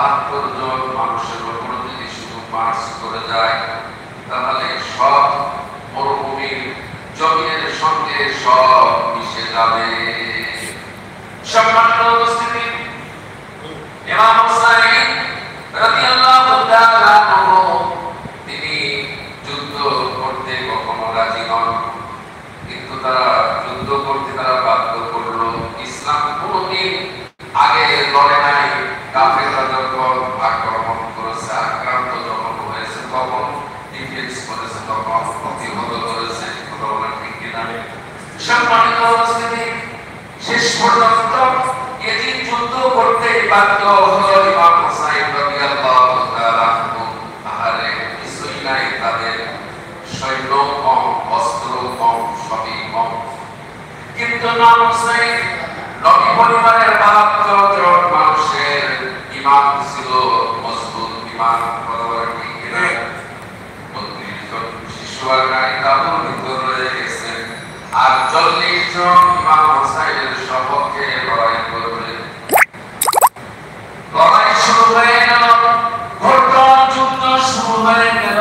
72 জন মানুষের উপর যদি শুধু মার্চ করে যায় তাহলে সব মরুভূমির জমির সঙ্গে সব মিশে যাবে। সম্মানিত উপস্থিতি, ইমাম হুসাইন রাদিয়াল্লাহু তাআলা আনহু তিনি যুদ্ধ করতে কখনো রাজি নন, কিন্তু তারা যুদ্ধ করতে তারা বাধ্য করলো। ইসলাম কোনদিন আগে লড়ে নাই। কাফেররা যখন আক্রমণ করেছে, আক্রান্ত যখন হয়েছে, তখন ডিফেন্স করেছে, তখন প্রতিহত করেছে। কথা বলেন ঠিক কিনা? সম্মানিত উপস্থিতি, শেষ পর্যন্ত এদিন যুদ্ধ করতে বাধ্য হলো ইমাম হুসাইন রাদিয়াল্লাহু তাআলা আনহু। তাহলে কিছুই নাই, তাদের সৈন্য কম, অস্ত্র কম, সবই কম, কিন্তু ইমাম হুসাইন নবী পরিবারের 72 জন মানুষের ঈমান ছিল মজবুত ঈমান। কথা বলেন ঠিক কিনা? 32 জন শিশু আর নারী তাঁবুর ভিতর রয়ে গেছে, আর 40 জন ইমাম হুসাইনের সপক্ষে লড়াই করবে। লড়াই শুরু হয়ে গেল, ঘোরতর যুদ্ধ শুরু হয়ে গেল।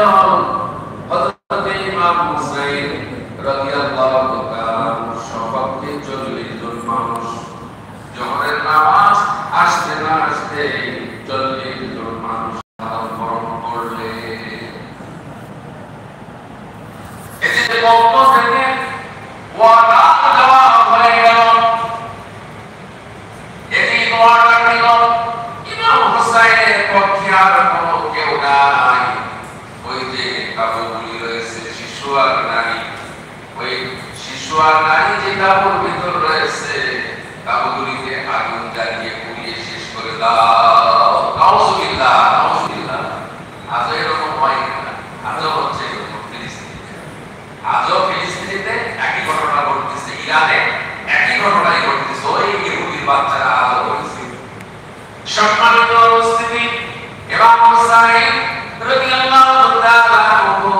হযরত ইমাম হুসাইন রাদিয়াল্লাহু তাআলা সপক্ষে 40 জন মানুষ জোহরের নামাজ আসতে না আসতে 40 জন মানুষ মরণ করলে। এতে পক্ষ থেকে ওয়াদা দেওয়া হয়ে গেল। এটি ওয়াদা ছিল ইমাম হুসাইনের পক্ষে আর কোনো কেউ নাই। ওই যে তাঁবুগুলি রয়েছে, শিশু আর নারী, ওই শিশু আর নারী যে তাঁবুর ভিতর রয়েছে, তাঁবুগুলিতে আগুন জ্বালিয়ে পুড়িয়ে শেষ করে দাও। নাউজুবিল্লাহ, নাউজুবিল্লাহ। আজও এরকম হয় না, আজও হচ্ছে এরকম ফিলিস্তিনিতে। আজও ফিলিস্তিনিতে একই ঘটনা ঘটতেছে, ইরানে একই ঘটনাই ঘটতেছে। ওই ইহুদির বাচ্চারা আজও করছে। সম্মানিত উপস্থিতি, ইমাম হুসাইন রাদিয়াল্লাহু তাআলা আনহু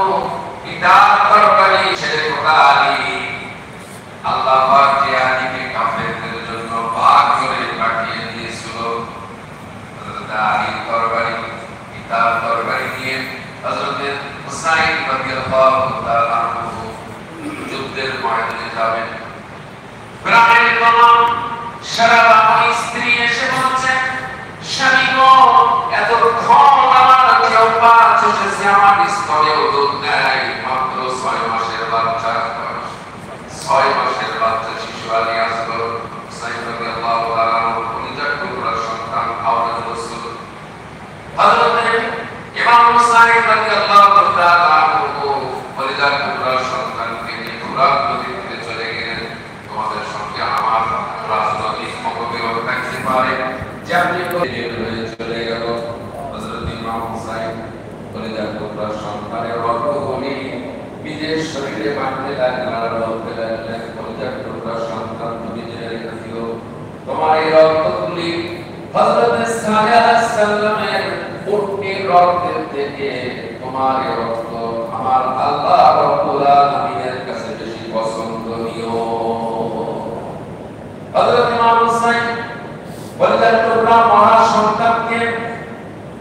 পিতার তরবারি ছেড়ে খোদা আলী, আল্লাহ পাক যে আলীকে কাফেরদের জন্য ভাগ করে পাঠিয়ে দিয়েছিল, হযরত আলীর তরবারি, পিতার তরবারি নিয়ে হযরত হুসাইন রাদিয়াল্লাহু তাআলা আনহু যুদ্ধের ময়দানে যাবেন। গ্রামের কোন সারাবাহী স্ত্রী এসে বলছে, স্বামী গো, এতক্ষণ আমার কেউ পা চষেছে, আমার স্তনেও দুধ নেয়, মাত্র 6 মাসের বাচ্চা, 6 মাসের বাচ্চা শিশু আলী আসগর হুসাইন রাদিয়াল্লাহু তাআলা আনহু কলিজার টুকরা সন্তান আওলাদ রাসূল হযরত ইমাম হুসাইন রাদিয়াল্লাহু তাআলা আনহু কলিজার টুকরা সন্তানকে নিয়ে তুরাগ নদীতে চলে গেলেন। তোমাদের সঙ্গে আমার রাজনৈতিক মতবিরোধ থাকতে পারে, যেমনি করে চলে গেল। হযরত ইমাম হুসাইন কলিজার টুকরা সন্তানের রক্তগুলি নিজের শরীরে বাঁধতে লাগলেন, আর বলতে লাগলেন, কলিজার টুকরা সন্তান, তুমি জেনে রেখে দিও, তোমার এই রক্তগুলি হযরত সালেহ আলাইহিস সালামের উটনির রক্তের থেকে তোমার এই রক্ত আমার আল্লাহ রাব্বুল আলামিনের কাছে বেশি পছন্দনীয়। হযরত ইমাম হুসাইন কলিজার টুকরা মহা সন্তানকে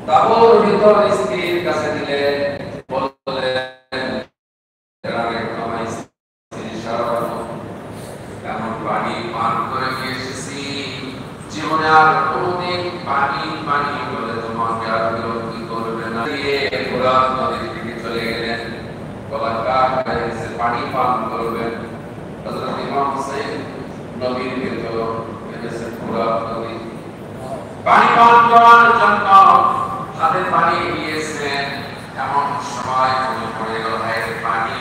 তাঁবুর ভিতর স্ত্রীর কাছে দিলেন, বললেন, এমন পানি পান করে এসেছি, জীবনে আর কোনদিন পানি পানি বলে তোমাকে আর বিরক্তি করবে না। ফুরাত নদীর দিকে চলে গেলেন, গলা কাঠ হয়েছে, পানি পান করবেন। হযরত ইমাম হুসাইন নবীর ভেতর এসেছে ফুরাত নদী, পানি পান করার জন্য হাতে পানি নিয়েছেন। এমন সময় মনে পড়ে গেল, পানি,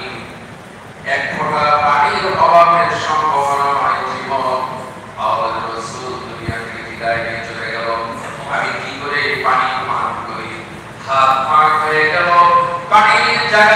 এক ফোঁটা পানির অভাবের সম্ভাবনা হয় জীবন। আওলাদ রাসূল দুনিয়া থেকে বিদায় নিয়ে চলে গেল, আমি কি করে পানি পান করি? হাত পা হয়ে গেল, পানির জায়গায়